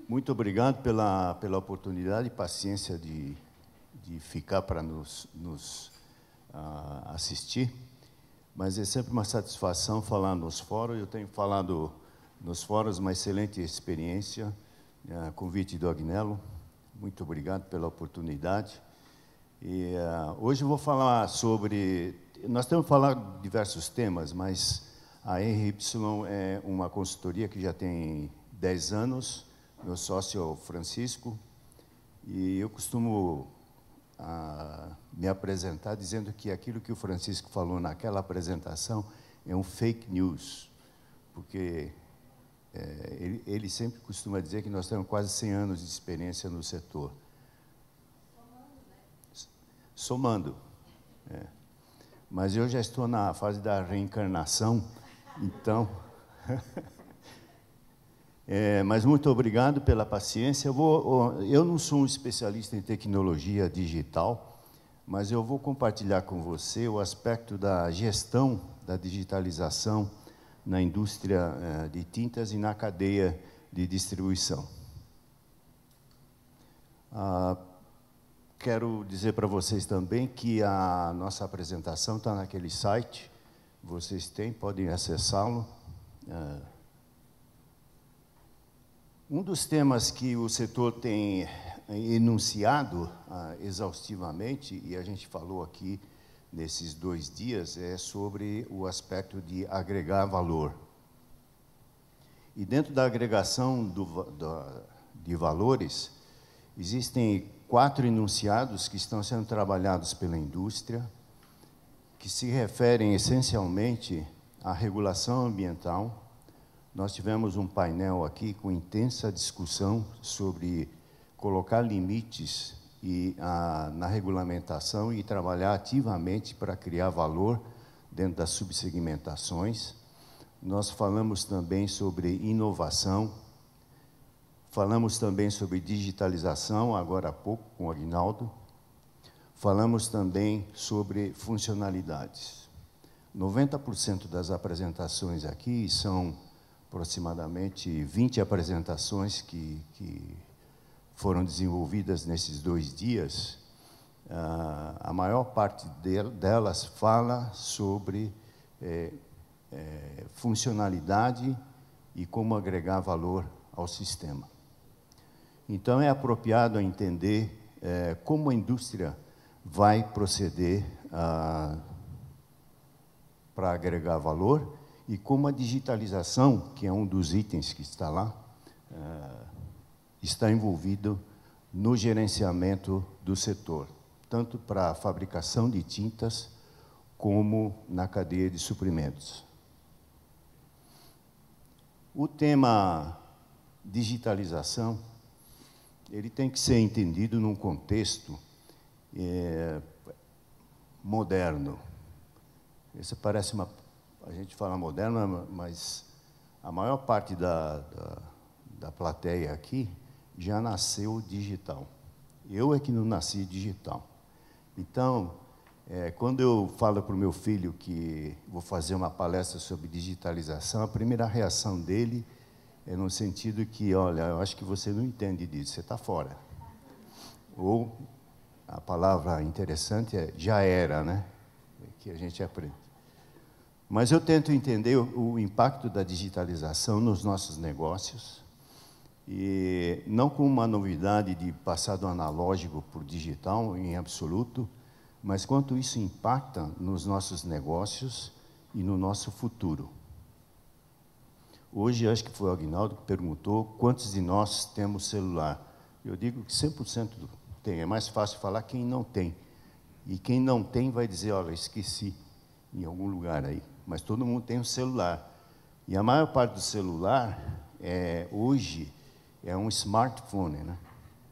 Muito obrigado pela oportunidade e paciência de ficar para nos assistir. Mas é sempre uma satisfação falar nos fóruns. Eu tenho falado nos fóruns, uma excelente experiência. Convite do Agnello. Muito obrigado pela oportunidade. E hoje eu vou falar sobre... Nós temos falado de diversos temas, mas a RY é uma consultoria que já tem 10 anos. Meu sócio é o Francisco. E eu costumo me apresentar dizendo que aquilo que o Francisco falou naquela apresentação é um fake news, porque ele sempre costuma dizer que nós temos quase 100 anos de experiência no setor. Somando. Mas eu já estou na fase da reencarnação, então... mas muito obrigado pela paciência. Eu não sou um especialista em tecnologia digital, mas eu vou compartilhar com você o aspecto da gestão da digitalização na indústria de tintas e na cadeia de distribuição. Quero dizer para vocês também que a nossa apresentação está naquele site, vocês podem acessá-lo. Um dos temas que o setor tem enunciado exaustivamente, e a gente falou aqui nesses 2 dias, é sobre o aspecto de agregar valor. E dentro da agregação de valores, existem 4 enunciados que estão sendo trabalhados pela indústria, que se referem essencialmente à regulação ambiental. Nós tivemos um painel aqui com intensa discussão sobre colocar limites na regulamentação e trabalhar ativamente para criar valor dentro das subsegmentações. Nós falamos também sobre inovação, falamos também sobre digitalização, agora há pouco, com o Agnaldo. Falamos também sobre funcionalidades. 90% das apresentações aqui são aproximadamente 20 apresentações que foram desenvolvidas nesses 2 dias. A maior parte delas fala sobre funcionalidade e como agregar valor ao sistema. Então, é apropriado entender como a indústria vai proceder para agregar valor e como a digitalização, que é um dos itens que está lá, está envolvido no gerenciamento do setor, tanto para a fabricação de tintas como na cadeia de suprimentos. O tema digitalização, ele tem que ser entendido num contexto moderno. Isso parece a gente fala moderno, mas a maior parte da plateia aqui já nasceu digital. Eu é que não nasci digital. Então, quando eu falo para o meu filho que vou fazer uma palestra sobre digitalização, a primeira reação dele é no sentido que, olha, eu acho que você não entende disso, você está fora. Ou, a palavra interessante é já era, né? Que a gente aprende. Mas eu tento entender o impacto da digitalização nos nossos negócios, e não como uma novidade de passar do analógico para o digital, em absoluto, mas quanto isso impacta nos nossos negócios e no nosso futuro. Hoje, acho que foi o Agnaldo que perguntou quantos de nós temos celular. Eu digo que 100% tem. É mais fácil falar quem não tem. E quem não tem vai dizer, olha, esqueci em algum lugar aí. Mas todo mundo tem um celular. E a maior parte do celular, hoje, é um smartphone, né?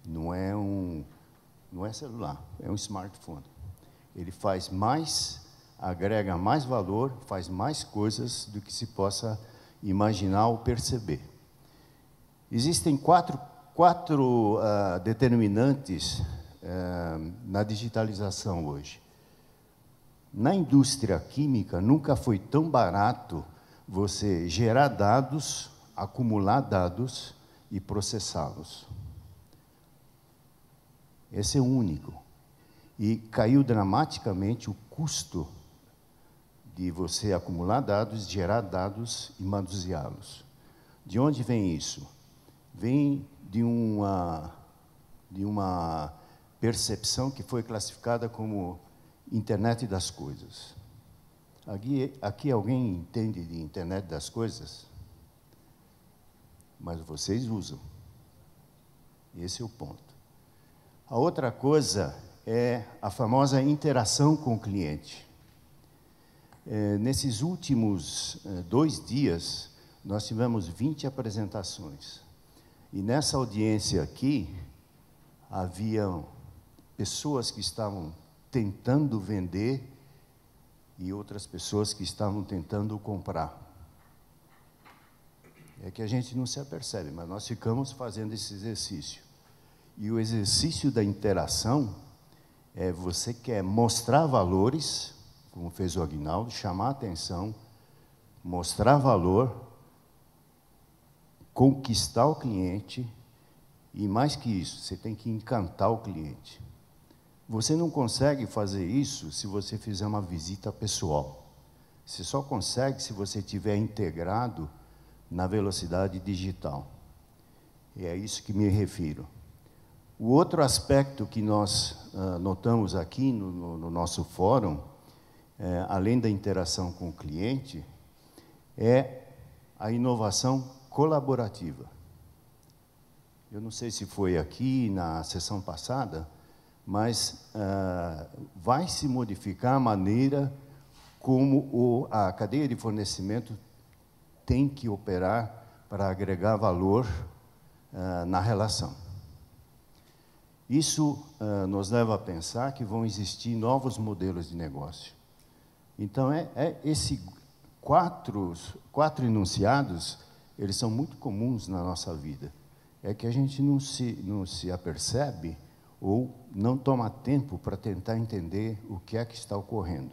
Não é celular, é um smartphone. Ele faz mais, agrega mais valor, faz mais coisas do que se possa imaginar ou perceber. Existem quatro determinantes na digitalização hoje. Na indústria química, nunca foi tão barato você gerar dados, acumular dados e processá-los. Esse é o único. E caiu dramaticamente o custo de você acumular dados, gerar dados e manuseá-los. De onde vem isso? Vem de uma percepção que foi classificada como internet das coisas. Aqui alguém entende de internet das coisas? Mas vocês usam. Esse é o ponto. A outra coisa é a famosa interação com o cliente. Nesses últimos 2 dias, nós tivemos 20 apresentações. E nessa audiência aqui, haviam pessoas que estavam tentando vender e outras pessoas que estavam tentando comprar. É que a gente não se apercebe, mas nós ficamos fazendo esse exercício. E o exercício da interação é você quer mostrar valores, como fez o Aguinaldo, chamar a atenção, mostrar valor, conquistar o cliente e, mais que isso, você tem que encantar o cliente. Você não consegue fazer isso se você fizer uma visita pessoal. Você só consegue se você estiver integrado na velocidade digital. E é isso que me refiro. O outro aspecto que nós notamos aqui no nosso fórum, além da interação com o cliente, é a inovação colaborativa. Eu não sei se foi aqui na sessão passada, mas vai se modificar a maneira como a cadeia de fornecimento tem que operar para agregar valor na relação. Isso nos leva a pensar que vão existir novos modelos de negócio. Então, esses quatro enunciados, eles são muito comuns na nossa vida. É que a gente não se apercebe ou não toma tempo para tentar entender o que é que está ocorrendo.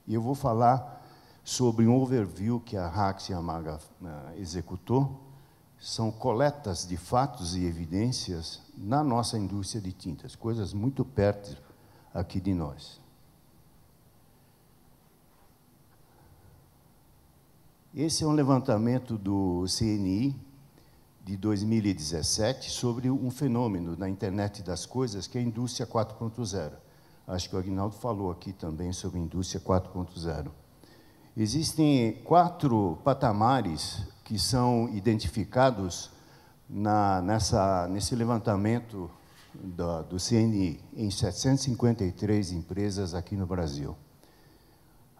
E eu vou falar sobre um overview que a Hacks Yamaga executou. São coletas de fatos e evidências na nossa indústria de tintas, coisas muito perto aqui de nós. Esse é um levantamento do CNI de 2017 sobre um fenômeno na internet das coisas, que é a indústria 4.0. Acho que o Aguinaldo falou aqui também sobre a indústria 4.0. Existem 4 patamares que são identificados nesse levantamento do CNI, em 753 empresas aqui no Brasil.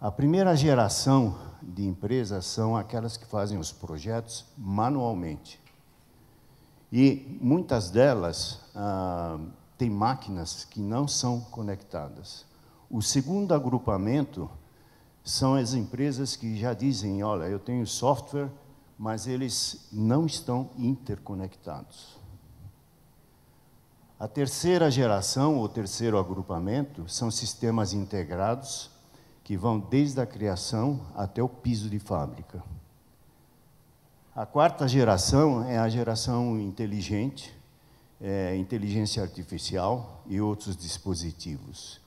A primeira geração de empresas são aquelas que fazem os projetos manualmente. E muitas delas têm máquinas que não são conectadas. O segundo agrupamento são as empresas que já dizem, olha, eu tenho software, mas eles não estão interconectados. A terceira geração, ou terceiro agrupamento, são sistemas integrados, que vão desde a criação até o piso de fábrica. A quarta geração é a geração inteligente, inteligência artificial e outros dispositivos.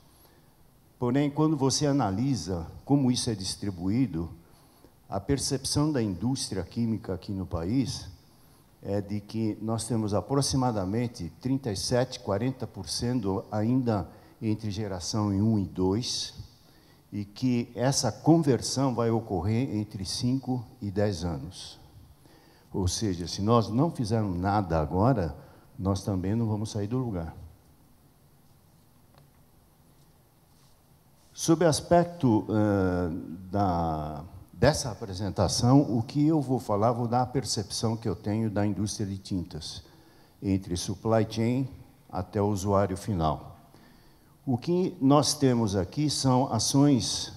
Porém, quando você analisa como isso é distribuído, a percepção da indústria química aqui no país é de que nós temos aproximadamente 37%, 40% ainda entre geração 1 e 2, e que essa conversão vai ocorrer entre 5 e 10 anos. Ou seja, se nós não fizermos nada agora, nós também não vamos sair do lugar. Sob o aspecto dessa apresentação, o que eu vou falar, vou dar a percepção que eu tenho da indústria de tintas, entre supply chain até o usuário final. O que nós temos aqui são ações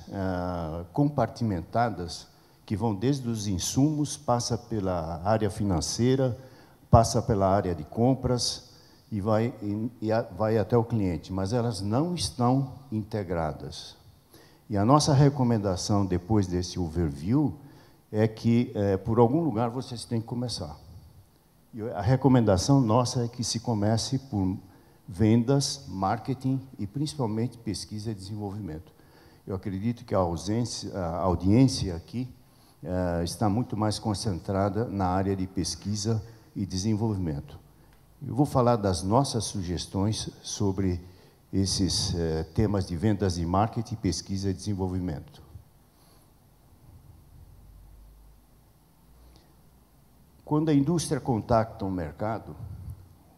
compartimentadas, que vão desde os insumos, passa pela área financeira, passa pela área de compras e vai até o cliente, mas elas não estão integradas. E a nossa recomendação, depois desse overview, é que, por algum lugar, vocês têm que começar. E a recomendação nossa é que se comece por vendas, marketing e principalmente pesquisa e desenvolvimento. Eu acredito que a audiência aqui está muito mais concentrada na área de pesquisa e desenvolvimento. Eu vou falar das nossas sugestões sobre esses temas de vendas e marketing, pesquisa e desenvolvimento. Quando a indústria contacta o mercado,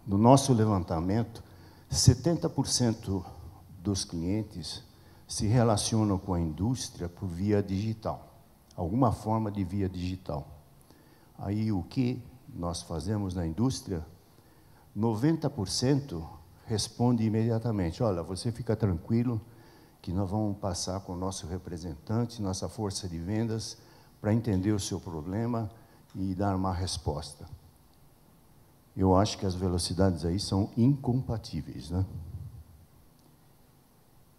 no nosso levantamento, 70% dos clientes se relacionam com a indústria por via digital, alguma forma de via digital. Aí, o que nós fazemos na indústria, 90% responde imediatamente, olha, você fica tranquilo que nós vamos passar com o nosso representante, nossa força de vendas, para entender o seu problema e dar uma resposta. Eu acho que as velocidades aí são incompatíveis, né?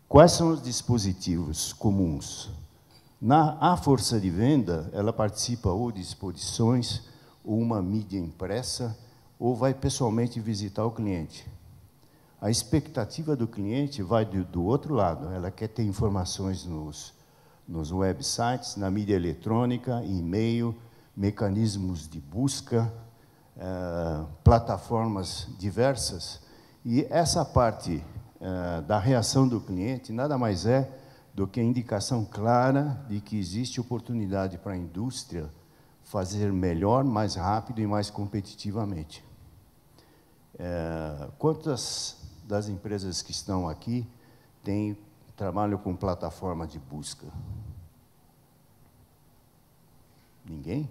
Quais são os dispositivos comuns? A força de venda, ela participa ou de exposições, ou uma mídia impressa, ou vai pessoalmente visitar o cliente. A expectativa do cliente vai do outro lado, ela quer ter informações nos websites, na mídia eletrônica, e-mail, mecanismos de busca, plataformas diversas, e essa parte da reação do cliente nada mais é do que a indicação clara de que existe oportunidade para a indústria fazer melhor, mais rápido e mais competitivamente. Quantas das empresas que estão aqui trabalham com plataforma de busca? Ninguém?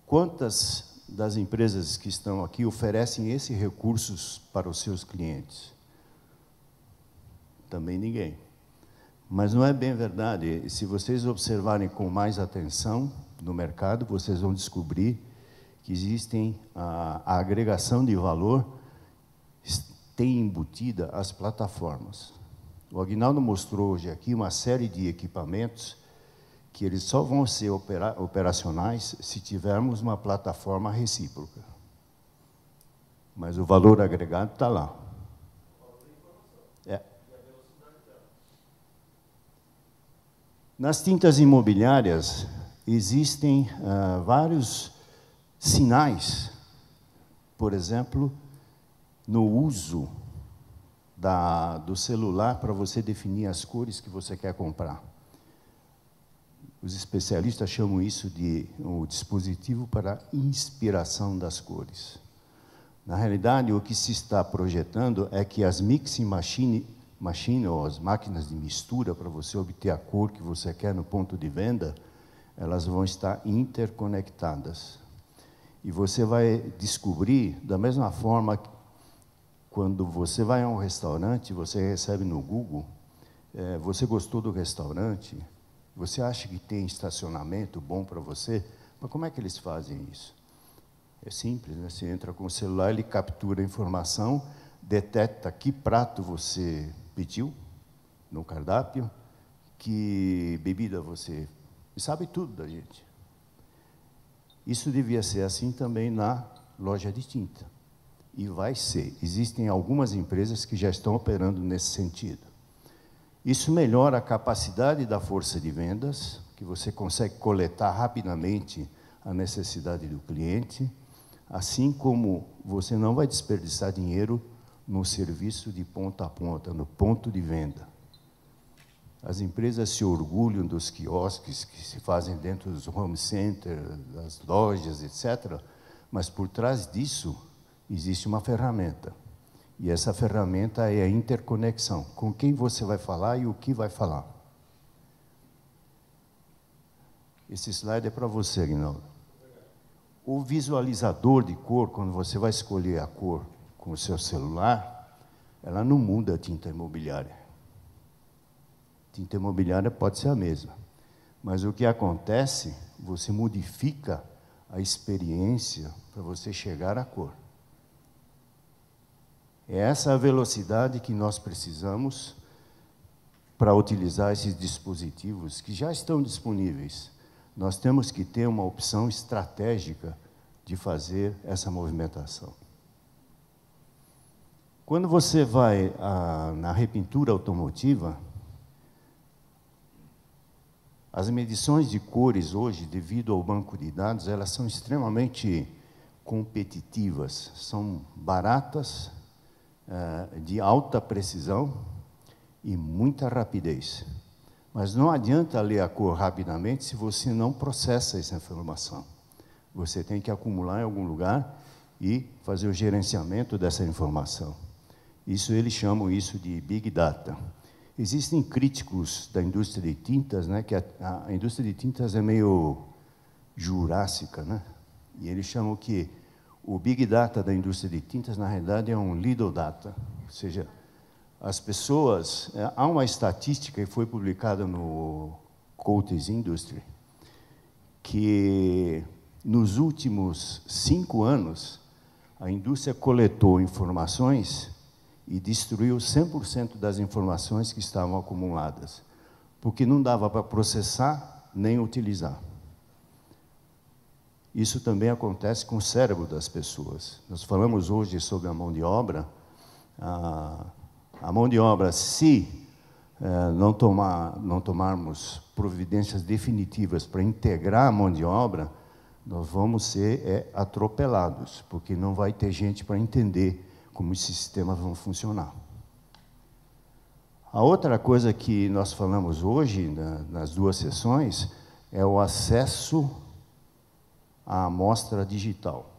Quantas das empresas que estão aqui oferecem esses recursos para os seus clientes? Também ninguém. Mas não é bem verdade. Se vocês observarem com mais atenção no mercado, vocês vão descobrir que existem a agregação de valor tem embutida as plataformas. O Aguinaldo mostrou hoje aqui uma série de equipamentos que eles só vão ser operacionais se tivermos uma plataforma recíproca. Mas o valor agregado está lá. Nas tintas imobiliárias, existem vários sinais, por exemplo, no uso do celular para você definir as cores que você quer comprar. Os especialistas chamam isso de um dispositivo para inspiração das cores. Na realidade, o que se está projetando é que as mixing machine ou as máquinas de mistura, para você obter a cor que você quer no ponto de venda, elas vão estar interconectadas. E você vai descobrir, da mesma forma, quando você vai a um restaurante, você recebe no Google, você gostou do restaurante, você acha que tem estacionamento bom para você, mas como é que eles fazem isso? É simples, né? Você entra com o celular, ele captura a informação, detecta que prato você pediu no cardápio, que bebida você... E sabe tudo da gente. Isso devia ser assim também na loja de tinta. E vai ser. Existem algumas empresas que já estão operando nesse sentido. Isso melhora a capacidade da força de vendas, que você consegue coletar rapidamente a necessidade do cliente, assim como você não vai desperdiçar dinheiro no serviço de ponta a ponta, no ponto de venda. As empresas se orgulham dos quiosques que se fazem dentro dos home centers, das lojas, etc., mas por trás disso existe uma ferramenta. E essa ferramenta é a interconexão. Com quem você vai falar e o que vai falar. Esse slide é para você, Aguinaldo. O visualizador de cor, quando você vai escolher a cor com o seu celular, ela não muda a tinta imobiliária. Tinta imobiliária pode ser a mesma. Mas o que acontece, você modifica a experiência para você chegar à cor. É essa a velocidade que nós precisamos para utilizar esses dispositivos que já estão disponíveis. Nós temos que ter uma opção estratégica de fazer essa movimentação. Quando você vai na repintura automotiva, as medições de cores hoje, devido ao banco de dados, elas são extremamente competitivas, são baratas, de alta precisão e muita rapidez. Mas não adianta ler a cor rapidamente se você não processa essa informação. Você tem que acumular em algum lugar e fazer o gerenciamento dessa informação. Eles chamam isso de Big Data. Existem críticos da indústria de tintas, né, que a indústria de tintas é meio jurássica, né? E eles chamam que o Big Data da indústria de tintas, na realidade, é um Little Data. Ou seja, as pessoas... há uma estatística que foi publicada no Coates Industry, que nos últimos 5 anos, a indústria coletou informações e destruiu 100% das informações que estavam acumuladas, porque não dava para processar nem utilizar. Isso também acontece com o cérebro das pessoas. Nós falamos hoje sobre a mão de obra. A mão de obra, se não tomarmos providências definitivas para integrar a mão de obra, nós vamos ser atropelados, porque não vai ter gente para entender como esses sistemas vão funcionar. A outra coisa que nós falamos hoje, nas 2 sessões, é o acesso à amostra digital.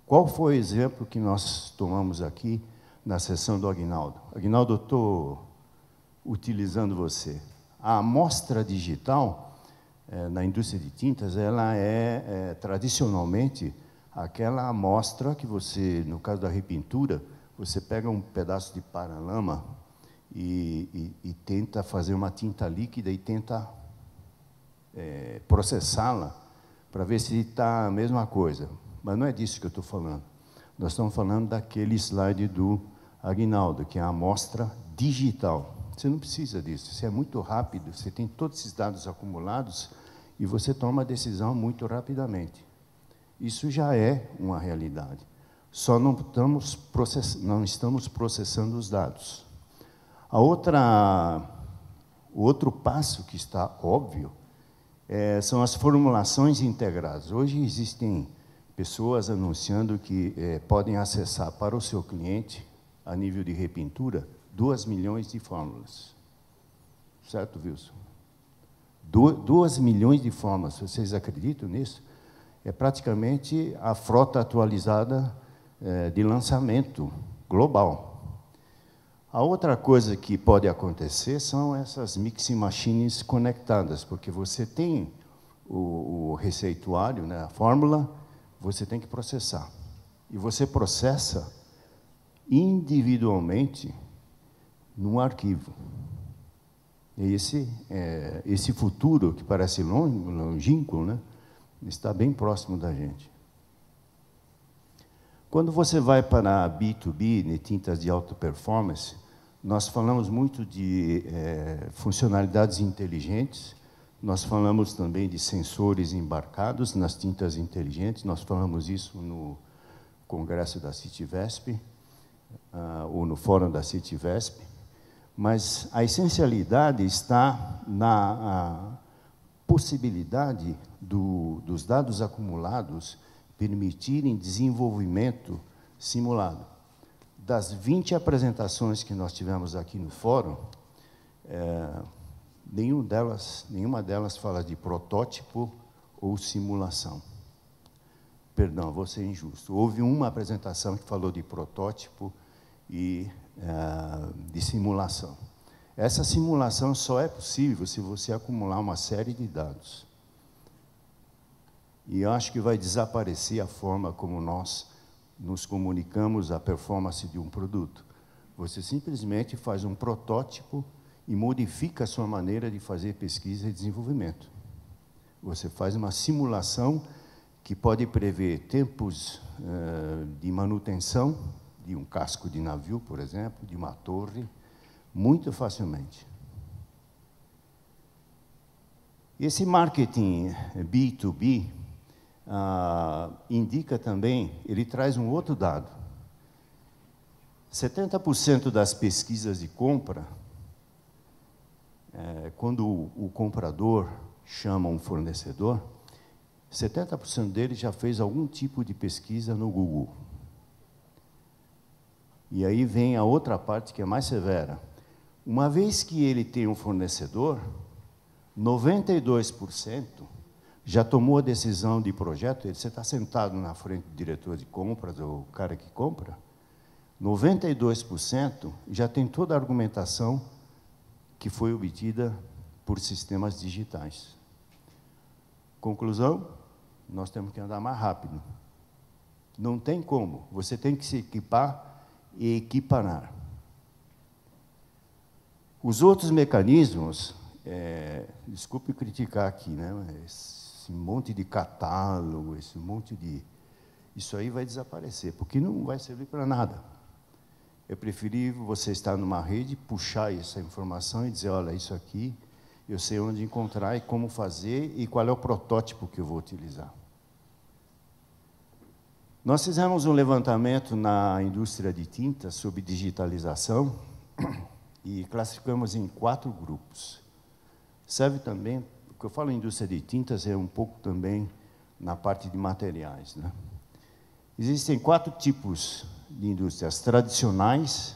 Qual foi o exemplo que nós tomamos aqui na sessão do Aguinaldo? Aguinaldo, eu estou utilizando você. A amostra digital, na indústria de tintas, ela é tradicionalmente aquela amostra que você, no caso da repintura, você pega um pedaço de paralama e tenta fazer uma tinta líquida e tenta processá-la para ver se está a mesma coisa. Mas não é disso que eu estou falando. Nós estamos falando daquele slide do Aguinaldo, que é a amostra digital. Você não precisa disso, isso é muito rápido, você tem todos esses dados acumulados e você toma a decisão muito rapidamente. Isso já é uma realidade. Só não estamos processando os dados. O outro passo que está óbvio são as formulações integradas. Hoje existem pessoas anunciando que podem acessar para o seu cliente, a nível de repintura, 2 milhões de fórmulas. Certo, Wilson? 2 milhões de fórmulas. Vocês acreditam nisso? É praticamente a frota atualizada de lançamento global. A outra coisa que pode acontecer são essas mixing machines conectadas, porque você tem o receituário, né, a fórmula, você tem que processar. E você processa individualmente num arquivo. E esse futuro, que parece longínquo, né, está bem próximo da gente. Quando você vai para a B2B, de tintas de alta performance, nós falamos muito de funcionalidades inteligentes, nós falamos também de sensores embarcados nas tintas inteligentes, nós falamos isso no congresso da CITIVESP, ou no fórum da CITIVESP, mas a essencialidade está na possibilidade dos dados acumulados permitirem desenvolvimento simulado. Das 20 apresentações que nós tivemos aqui no fórum, nenhuma delas fala de protótipo ou simulação. Perdão, vou ser injusto. Houve uma apresentação que falou de protótipo e de simulação. Essa simulação só é possível se você acumular uma série de dados. E eu acho que vai desaparecer a forma como nós nos comunicamos a performance de um produto. Você simplesmente faz um protótipo e modifica a sua maneira de fazer pesquisa e desenvolvimento. Você faz uma simulação que pode prever tempos de manutenção de um casco de navio, por exemplo, de uma torre, muito facilmente. Esse marketing B2B, indica também, ele traz um outro dado. 70% das pesquisas de compra, quando o comprador chama um fornecedor, 70% dele já fez algum tipo de pesquisa no Google. E aí vem a outra parte que é mais severa. Uma vez que ele tem um fornecedor, 92% já tomou a decisão de projeto. Você está sentado na frente do diretor de compras, ou o cara que compra, 92% já tem toda a argumentação que foi obtida por sistemas digitais. Conclusão, nós temos que andar mais rápido. Não tem como, você tem que se equipar e equiparar. Os outros mecanismos, desculpe criticar aqui, né? Esse monte de catálogo, esse monte de... Isso aí vai desaparecer, porque não vai servir para nada. É preferível você estar numa rede, puxar essa informação e dizer, olha, isso aqui, eu sei onde encontrar e como fazer e qual é o protótipo que eu vou utilizar. Nós fizemos um levantamento na indústria de tinta sobre digitalização e classificamos em 4 grupos. Serve também, o que eu falo em indústria de tintas é um pouco também na parte de materiais, né? Existem 4 tipos de indústrias: tradicionais,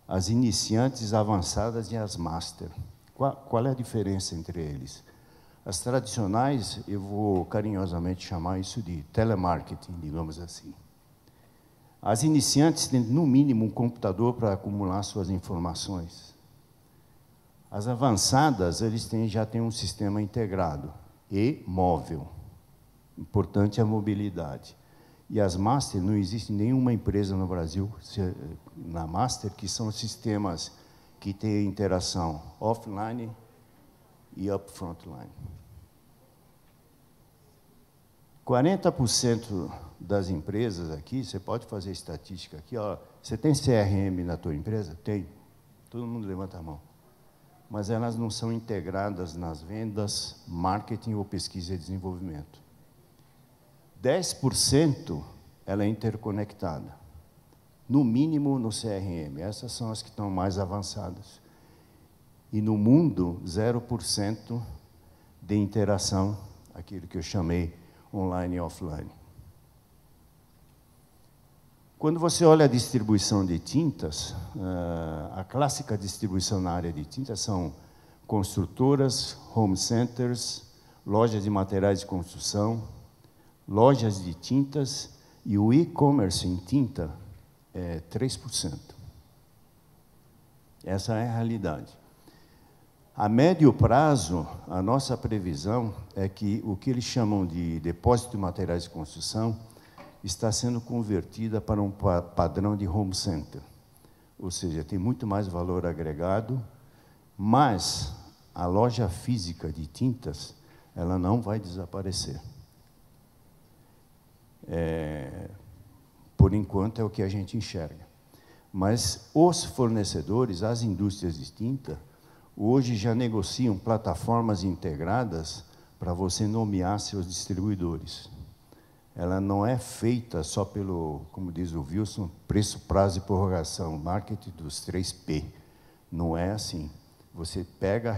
as iniciantes, avançadas e as master. Qual é a diferença entre eles? As tradicionais, eu vou carinhosamente chamar isso de telemarketing, digamos assim. As iniciantes têm, no mínimo, um computador para acumular suas informações. As avançadas, já têm um sistema integrado e móvel. Importante a mobilidade. E as master, não existe nenhuma empresa no Brasil, na master, que são sistemas que têm interação offline e upfront line. 40% das empresas aqui, você pode fazer estatística aqui, ó, você tem CRM na tua empresa? Tem. Todo mundo levanta a mão. Mas elas não são integradas nas vendas, marketing ou pesquisa e desenvolvimento. 10% ela é interconectada, no mínimo no CRM. Essas são as que estão mais avançadas. E no mundo, 0% de interação, aquilo que eu chamei online e offline. Quando você olha a distribuição de tintas, a clássica distribuição na área de tintas são construtoras, home centers, lojas de materiais de construção, lojas de tintas, e o e-commerce em tinta é 3%. Essa é a realidade. A médio prazo, a nossa previsão é que o que eles chamam de depósito de materiais de construção está sendo convertida para um padrão de home center. Ou seja, tem muito mais valor agregado, mas a loja física de tintas, ela não vai desaparecer. Por enquanto, é o que a gente enxerga. Mas os fornecedores, as indústrias de tinta, hoje já negociam plataformas integradas para você nomear seus distribuidores. Ela não é feita só pelo, como diz o Wilson, preço, prazo e prorrogação, marketing dos 3P. Não é assim. Você pega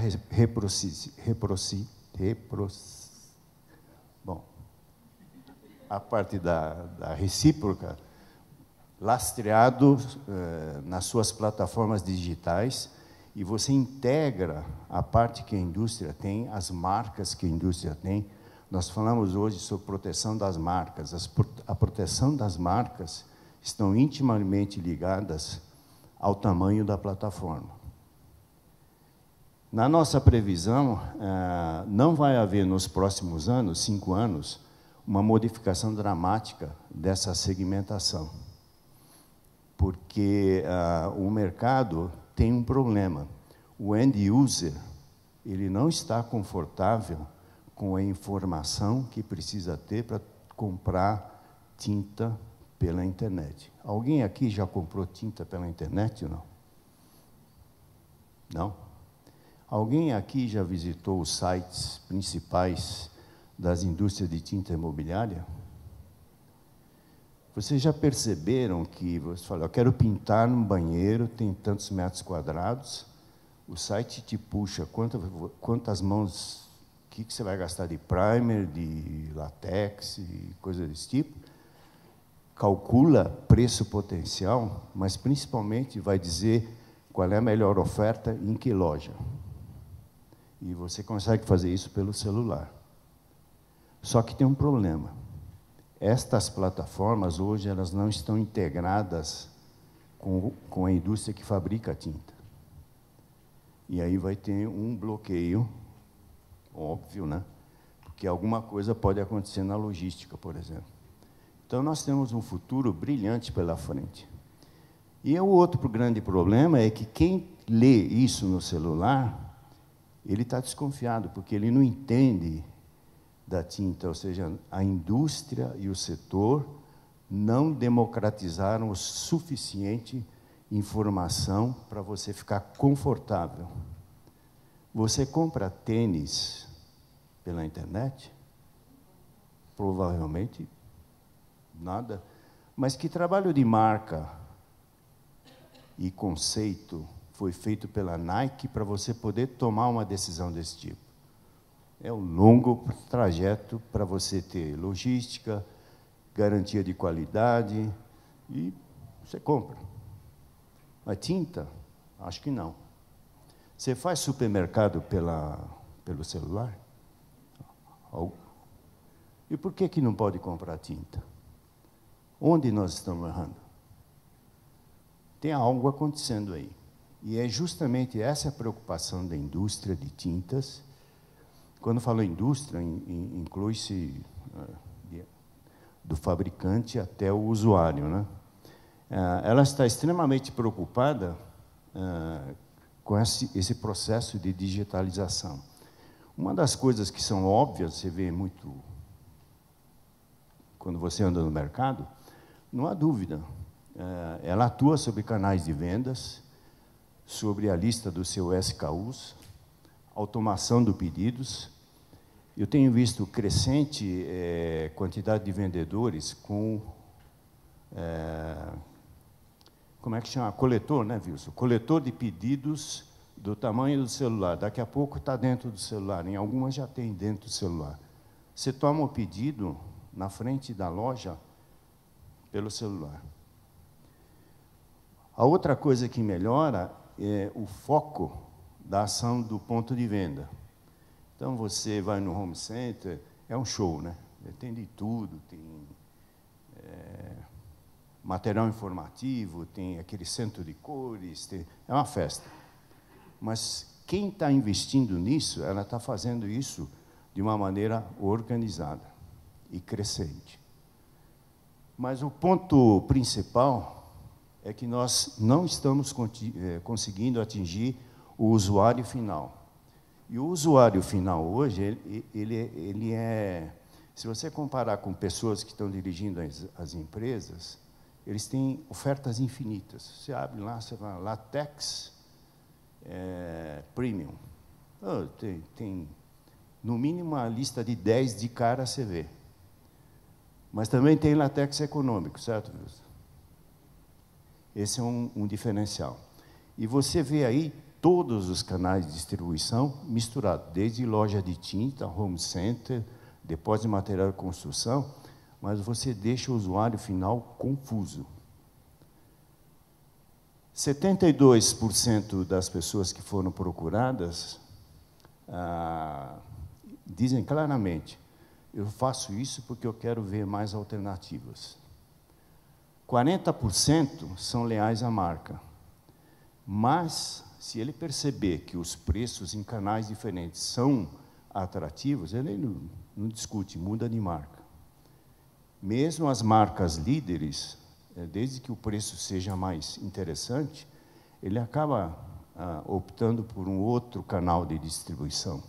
a parte da recíproca, lastreado nas suas plataformas digitais, e você integra a parte que a indústria tem, as marcas que a indústria tem. Nós falamos hoje sobre proteção das marcas. A proteção das marcas estão intimamente ligadas ao tamanho da plataforma. Na nossa previsão, não vai haver nos próximos anos, 5 anos, uma modificação dramática dessa segmentação, porque o mercado tem um problema. O end user, ele não está confortável com a informação que precisa ter para comprar tinta pela internet. Alguém aqui já comprou tinta pela internet ou não? Não? Alguém aqui já visitou os sites principais das indústrias de tinta imobiliária? Vocês já perceberam que você fala, eu quero pintar num banheiro, tem tantos metros quadrados, o site te puxa quantas mãos, o que você vai gastar de primer, de latex e coisa desse tipo, calcula preço potencial, mas principalmente vai dizer qual é a melhor oferta em que loja. E você consegue fazer isso pelo celular. Só que tem um problema. Estas plataformas, hoje, elas não estão integradas com a indústria que fabrica a tinta. E aí vai ter um bloqueio, óbvio, né? Porque alguma coisa pode acontecer na logística, por exemplo. Então, nós temos um futuro brilhante pela frente. E o outro grande problema é que quem lê isso no celular, ele está desconfiado, porque ele não entende da tinta, ou seja, a indústria e o setor não democratizaram o suficiente informação para você ficar confortável. Você compra tênis pela internet? Provavelmente nada. Mas que trabalho de marca e conceito foi feito pela Nike para você poder tomar uma decisão desse tipo? É um longo trajeto para você ter logística, garantia de qualidade, e você compra. Mas tinta? Acho que não. Você faz supermercado pelo celular? E por que não pode comprar tinta? Onde nós estamos errando? Tem algo acontecendo aí. E é justamente essa a preocupação da indústria de tintas. Quando falo indústria, inclui-se do fabricante até o usuário, né? Ela está extremamente preocupada com esse processo de digitalização. Uma das coisas que são óbvias, você vê muito quando você anda no mercado, não há dúvida. Ela atua sobre canais de vendas, sobre a lista do seu SKUs, automação de pedidos. Eu tenho visto crescente quantidade de vendedores com, como é que chama? Coletor, né, Wilson? Coletor de pedidos do tamanho do celular. Daqui a pouco está dentro do celular, em algumas já tem dentro do celular. Você toma o pedido na frente da loja pelo celular. A outra coisa que melhora é o foco da ação do ponto de venda. Então, você vai no home center, é um show, né? Tem de tudo, tem material informativo, tem aquele centro de cores, é uma festa. Mas quem está investindo nisso, ela está fazendo isso de uma maneira organizada e crescente. Mas o ponto principal é que nós não estamos conseguindo atingir o usuário final. E o usuário final hoje, ele é... Se você comparar com pessoas que estão dirigindo as empresas, eles têm ofertas infinitas. Você abre lá, você vai latex premium. Tem, no mínimo, uma lista de 10 de cara você vê. Mas também tem latex econômico, certo, Wilson? Esse é um diferencial. E você vê aí todos os canais de distribuição misturados, desde loja de tinta, home center, depósito de material de construção, mas você deixa o usuário final confuso. 72% das pessoas que foram procuradas dizem claramente, eu faço isso porque eu quero ver mais alternativas. 40% são leais à marca, mas se ele perceber que os preços em canais diferentes são atrativos, ele não discute, muda de marca. Mesmo as marcas líderes, desde que o preço seja mais interessante, ele acaba optando por um outro canal de distribuição.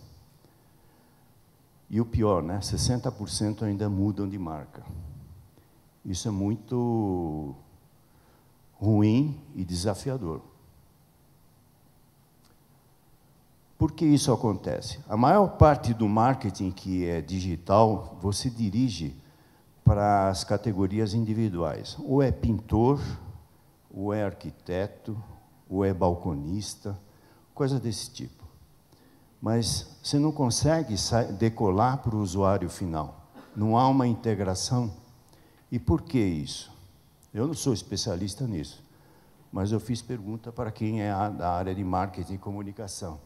E o pior, né? 60% ainda mudam de marca. Isso é muito ruim e desafiador. Por que isso acontece? A maior parte do marketing que é digital, você dirige para as categorias individuais. Ou é pintor, ou é arquiteto, ou é balconista, coisa desse tipo. Mas você não consegue decolar para o usuário final. Não há uma integração. E por que isso? Eu não sou especialista nisso, mas eu fiz pergunta para quem é da área de marketing e comunicação.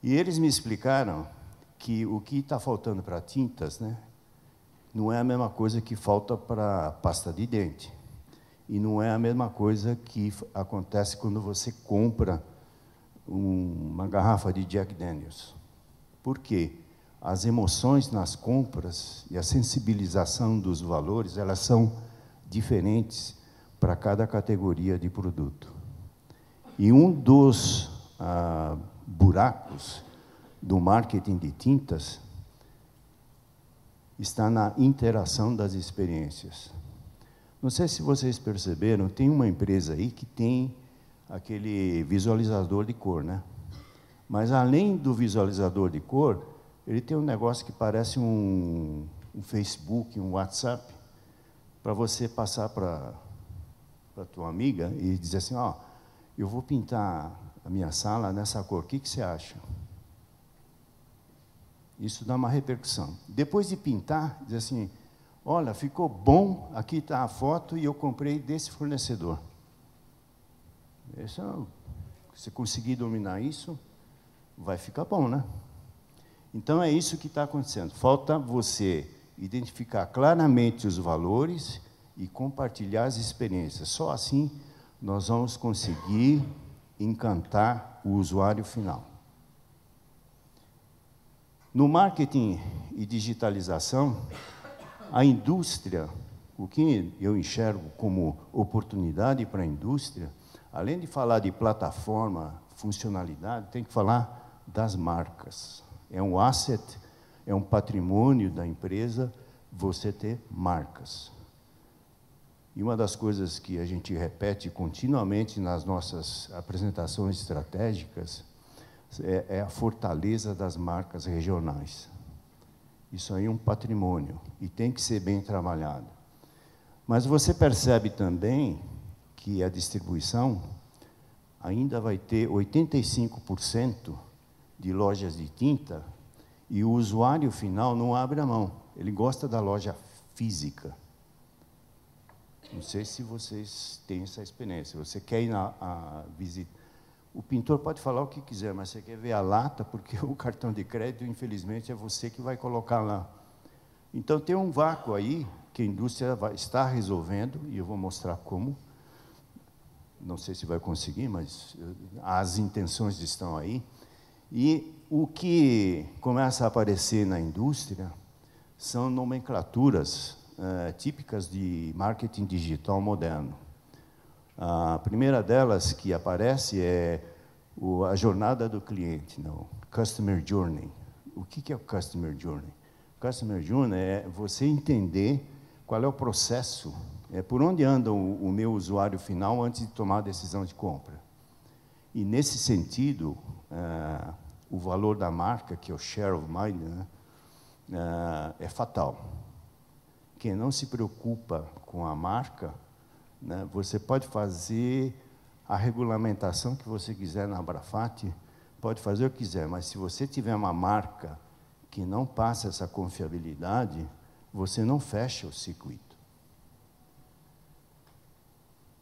E eles me explicaram que o que está faltando para tintas, né, não é a mesma coisa que falta para pasta de dente. E não é a mesma coisa que acontece quando você compra uma garrafa de Jack Daniels. Por quê? As emoções nas compras e a sensibilização dos valores, elas são diferentes para cada categoria de produto. E um dos buracos do marketing de tintas está na interação das experiências. Não sei se vocês perceberam, tem uma empresa aí que tem aquele visualizador de cor, né? Mas, além do visualizador de cor, ele tem um negócio que parece um Facebook, um WhatsApp, para você passar para a tua amiga e dizer assim, ó, eu vou pintar a minha sala nessa cor, o que você acha? Isso dá uma repercussão. Depois de pintar, diz assim, olha, ficou bom, aqui está a foto e eu comprei desse fornecedor. Se conseguir dominar isso, vai ficar bom, né? Então, é isso que está acontecendo. Falta você identificar claramente os valores e compartilhar as experiências. Só assim nós vamos conseguir encantar o usuário final. No marketing e digitalização, a indústria, o que eu enxergo como oportunidade para a indústria, além de falar de plataforma, funcionalidade, tem que falar das marcas. É um asset, é um patrimônio da empresa você ter marcas. E uma das coisas que a gente repete continuamente nas nossas apresentações estratégicas é a fortaleza das marcas regionais. Isso aí é um patrimônio e tem que ser bem trabalhado. Mas você percebe também que a distribuição ainda vai ter 85% de lojas de tinta e o usuário final não abre a mão. Ele gosta da loja física. Não sei se vocês têm essa experiência. Você quer ir na visita. O pintor pode falar o que quiser, mas você quer ver a lata, porque o cartão de crédito, infelizmente, é você que vai colocar lá. Então, tem um vácuo aí que a indústria está resolvendo, e eu vou mostrar como. Não sei se vai conseguir, mas as intenções estão aí. E o que começa a aparecer na indústria são nomenclaturas típicas de marketing digital moderno. A primeira delas que aparece é a jornada do cliente, não, Customer Journey. O que é o Customer Journey? Customer Journey é você entender qual é o processo, por onde anda o meu usuário final antes de tomar a decisão de compra. E, nesse sentido, o valor da marca, que é o share of mind, né, é fatal. Quem não se preocupa com a marca, né, você pode fazer a regulamentação que você quiser na Abrafat, pode fazer o que quiser, mas se você tiver uma marca que não passa essa confiabilidade, você não fecha o circuito.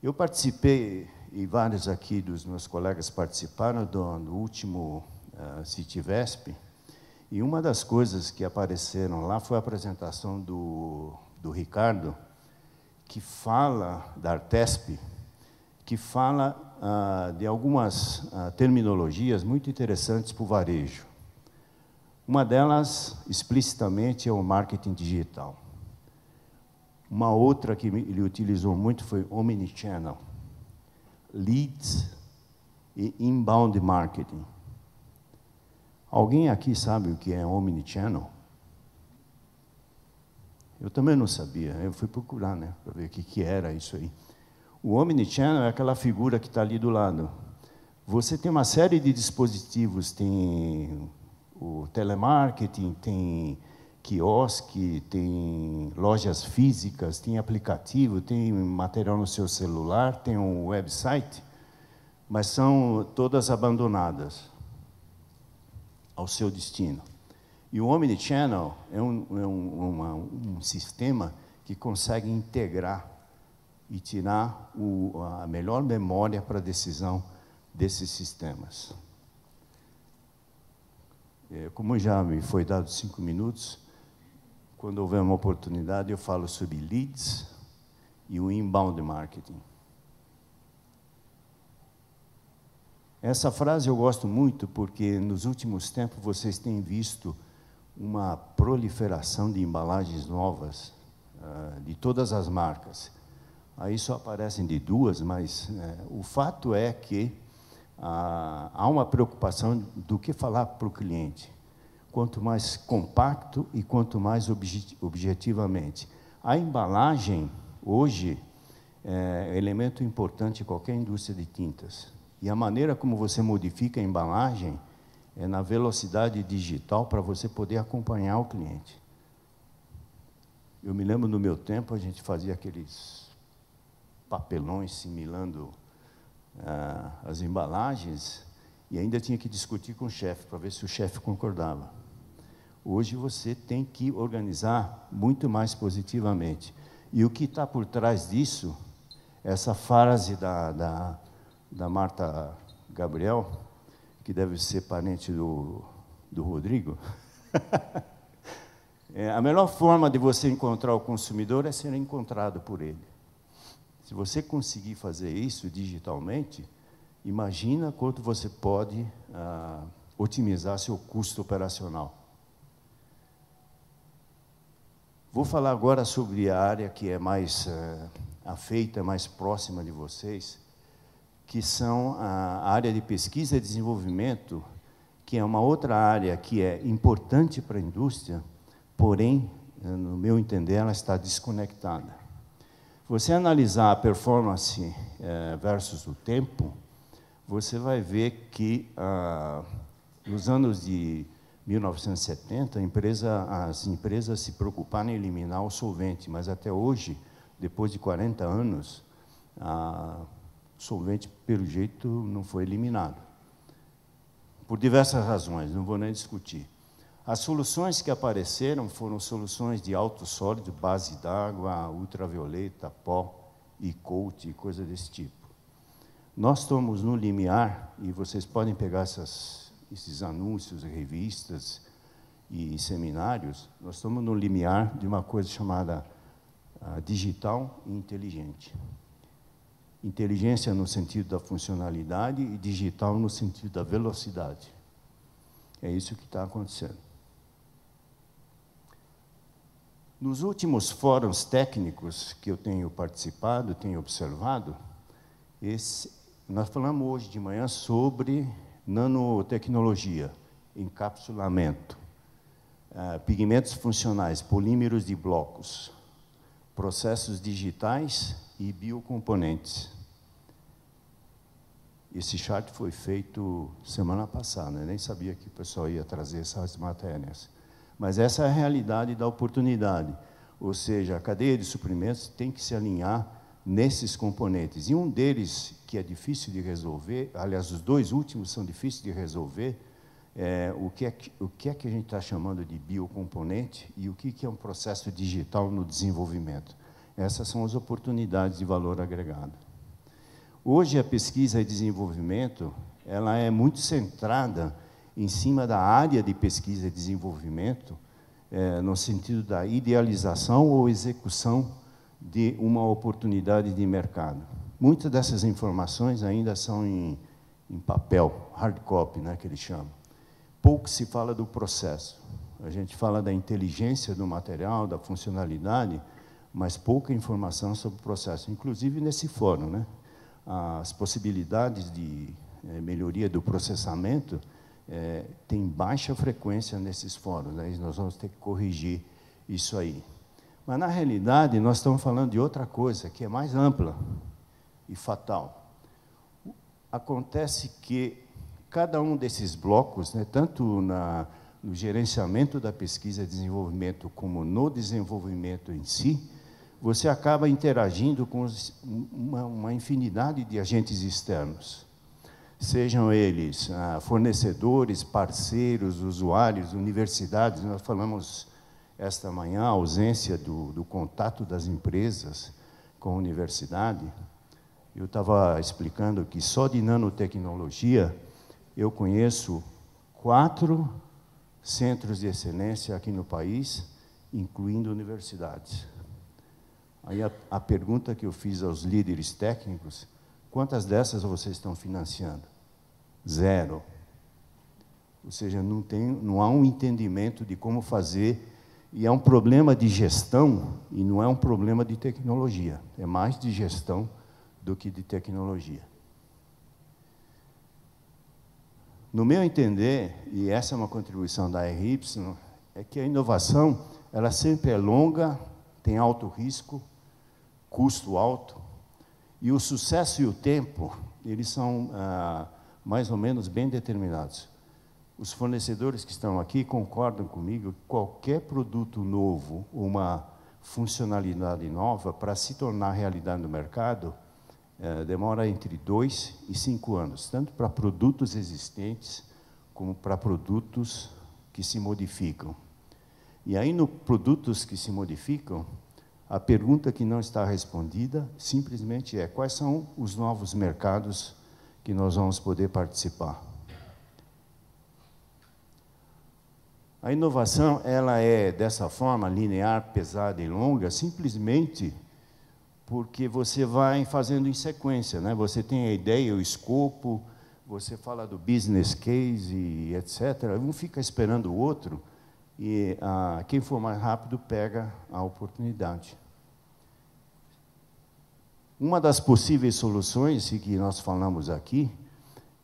Eu participei, e vários aqui dos meus colegas participaram do último Citivesp, e uma das coisas que apareceram lá foi a apresentação do Ricardo, que fala, da Artesp, que fala de algumas terminologias muito interessantes para o varejo. Uma delas, explicitamente, é o marketing digital. Uma outra que ele utilizou muito foi omnichannel, leads e inbound marketing. Alguém aqui sabe o que é omnichannel? Eu também não sabia, eu fui procurar, né, para ver o que era isso aí. O omnichannel é aquela figura que está ali do lado. Você tem uma série de dispositivos, tem o telemarketing, tem quiosque, tem lojas físicas, tem aplicativo, tem material no seu celular, tem um website, mas são todas abandonadas ao seu destino. E o Omnichannel é um sistema que consegue integrar e tirar a melhor memória para a decisão desses sistemas. Como já me foi dado 5 minutos, quando houver uma oportunidade, eu falo sobre leads e o inbound marketing. Essa frase eu gosto muito porque, nos últimos tempos, vocês têm visto uma proliferação de embalagens novas, de todas as marcas. Aí só aparecem de 2, mas o fato é que há uma preocupação do que falar para o cliente. Quanto mais compacto e quanto mais objetivamente. A embalagem, hoje, é elemento importante em qualquer indústria de tintas. E a maneira como você modifica a embalagem é na velocidade digital para você poder acompanhar o cliente. Eu me lembro, no meu tempo, a gente fazia aqueles papelões simulando as embalagens e ainda tinha que discutir com o chefe para ver se o chefe concordava. Hoje você tem que organizar muito mais positivamente. E o que está por trás disso, essa frase da Marta Gabriel, que deve ser parente do Rodrigo, a melhor forma de você encontrar o consumidor é ser encontrado por ele. Se você conseguir fazer isso digitalmente, imagina quanto você pode otimizar seu custo operacional. Vou falar agora sobre a área que é mais afeita, mais próxima de vocês, que são a área de pesquisa e desenvolvimento, que é uma outra área que é importante para a indústria, porém, no meu entender, ela está desconectada. Você analisar a performance versus o tempo, você vai ver que, nos anos de 1970, as empresas se preocuparam em eliminar o solvente, mas até hoje, depois de 40 anos, o solvente, pelo jeito, não foi eliminado. Por diversas razões, não vou nem discutir. As soluções que apareceram foram soluções de alto sólido, base d'água, ultravioleta, pó e coat, coisa desse tipo. Nós estamos no limiar, e vocês podem pegar esses anúncios, revistas e seminários, nós estamos no limiar de uma coisa chamada digital e inteligente. Inteligência no sentido da funcionalidade e digital no sentido da velocidade. É isso que está acontecendo. Nos últimos fóruns técnicos que eu tenho participado, tenho observado, nós falamos hoje de manhã sobre nanotecnologia, encapsulamento, pigmentos funcionais, polímeros de blocos, processos digitais e biocomponentes. Esse chart foi feito semana passada, eu nem sabia que o pessoal ia trazer essas matérias. Mas essa é a realidade da oportunidade, ou seja, a cadeia de suprimentos tem que se alinhar nesses componentes. E um deles, que é difícil de resolver, aliás, os dois últimos são difíceis de resolver, o que é que a gente está chamando de biocomponente e o que é um processo digital no desenvolvimento. Essas são as oportunidades de valor agregado. Hoje, a pesquisa e desenvolvimento, ela é muito centrada em cima da área de pesquisa e desenvolvimento, no sentido da idealização ou execução de uma oportunidade de mercado. Muitas dessas informações ainda são em papel, hard copy, né, que eles chamam. Pouco se fala do processo. A gente fala da inteligência do material, da funcionalidade, mas pouca informação sobre o processo, inclusive nesse fórum, né? As possibilidades de melhoria do processamento têm baixa frequência nesses fóruns, né? Nós vamos ter que corrigir isso aí. Mas, na realidade, nós estamos falando de outra coisa, que é mais ampla e fatal. acontece que cada um desses blocos, né, tanto no gerenciamento da pesquisa e desenvolvimento como no desenvolvimento em si, você acaba interagindo com uma infinidade de agentes externos. Sejam eles fornecedores, parceiros, usuários, universidades. Nós falamos esta manhã a ausência do contato das empresas com a universidade. Eu estava explicando que só de nanotecnologia eu conheço 4 centros de excelência aqui no país, incluindo universidades. Aí a pergunta que eu fiz aos líderes técnicos: quantas dessas vocês estão financiando? 0. Ou seja, não há um entendimento de como fazer, e é um problema de gestão, e não é um problema de tecnologia, é mais de gestão do que de tecnologia. No meu entender, e essa é uma contribuição da RY, é que a inovação, ela sempre é longa, tem alto risco, custo alto, e o sucesso e o tempo, eles são mais ou menos bem determinados. Os fornecedores que estão aqui concordam comigo que qualquer produto novo, uma funcionalidade nova, para se tornar realidade no mercado, demora entre 2 e 5 anos, tanto para produtos existentes, como para produtos que se modificam. E aí, nos produtos que se modificam, a pergunta que não está respondida simplesmente é: quais são os novos mercados que nós vamos poder participar? A inovação, ela é dessa forma, linear, pesada e longa, simplesmente porque você vai fazendo em sequência, né? Você tem a ideia, o escopo, você fala do business case, e etc. Um fica esperando o outro, e quem for mais rápido pega a oportunidade. Uma das possíveis soluções, que nós falamos aqui,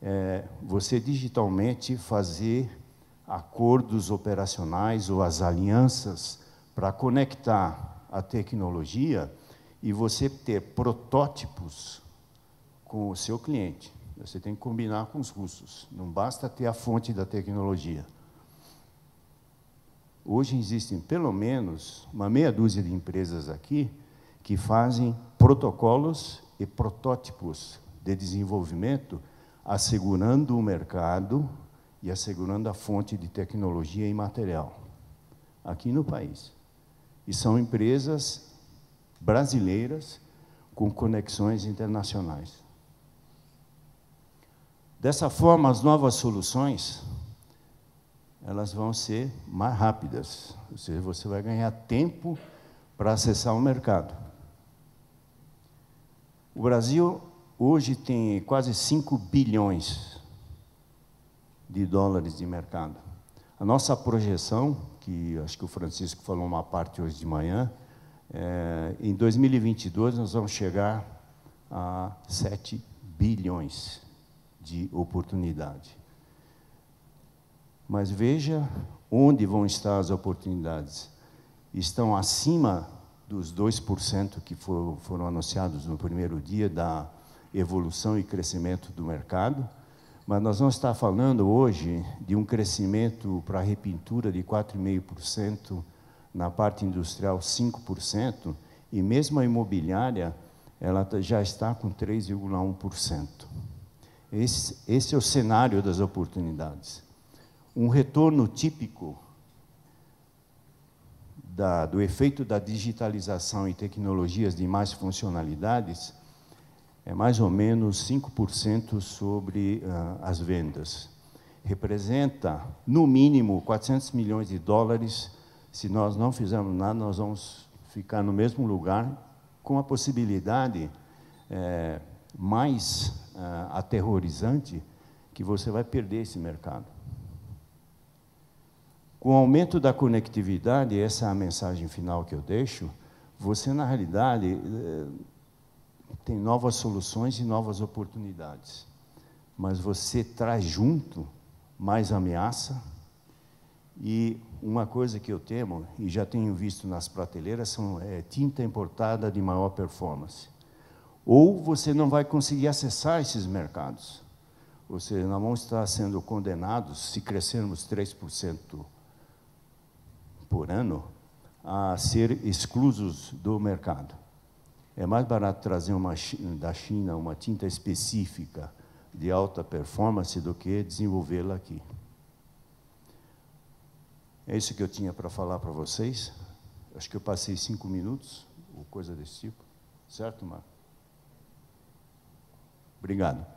é você digitalmente fazer acordos operacionais ou as alianças para conectar a tecnologia e você ter protótipos com o seu cliente. Você tem que combinar com os russos, não basta ter a fonte da tecnologia. Hoje existem pelo menos uma meia dúzia de empresas aqui que fazem protocolos e protótipos de desenvolvimento, assegurando o mercado e assegurando a fonte de tecnologia e material aqui no país. E são empresas brasileiras com conexões internacionais. Dessa forma, as novas soluções, elas vão ser mais rápidas, ou seja, você vai ganhar tempo para acessar o mercado. O Brasil hoje tem quase 5 bilhões de dólares de mercado. A nossa projeção, que acho que o Francisco falou uma parte hoje de manhã, em 2022 nós vamos chegar a 7 bilhões de oportunidade. Mas veja onde vão estar as oportunidades. Estão acima dos 2% que foram anunciados no primeiro dia da evolução e crescimento do mercado, mas nós vamos estar falando hoje de um crescimento para a repintura de 4,5%, na parte industrial 5%, e mesmo a imobiliária ela já está com 3,1%. Esse é o cenário das oportunidades. Um retorno típico do efeito da digitalização e tecnologias de mais funcionalidades é mais ou menos 5% sobre as vendas. Representa, no mínimo, 400 milhões de dólares. Se nós não fizermos nada, nós vamos ficar no mesmo lugar, com a possibilidade mais aterrorizante que você vai perder esse mercado. Com o aumento da conectividade, essa é a mensagem final que eu deixo, você, na realidade, tem novas soluções e novas oportunidades, mas você traz junto mais ameaça, e uma coisa que eu temo, e já tenho visto nas prateleiras, é tinta importada de maior performance. ou você não vai conseguir acessar esses mercados. Ou seja, nós vamos estar sendo condenados, se crescermos 3% por ano, a ser exclusos do mercado. É mais barato trazer da China uma tinta específica de alta performance do que desenvolvê-la aqui. É isso que eu tinha para falar para vocês. Acho que eu passei 5 minutos, ou coisa desse tipo. Certo, Marco? Obrigado.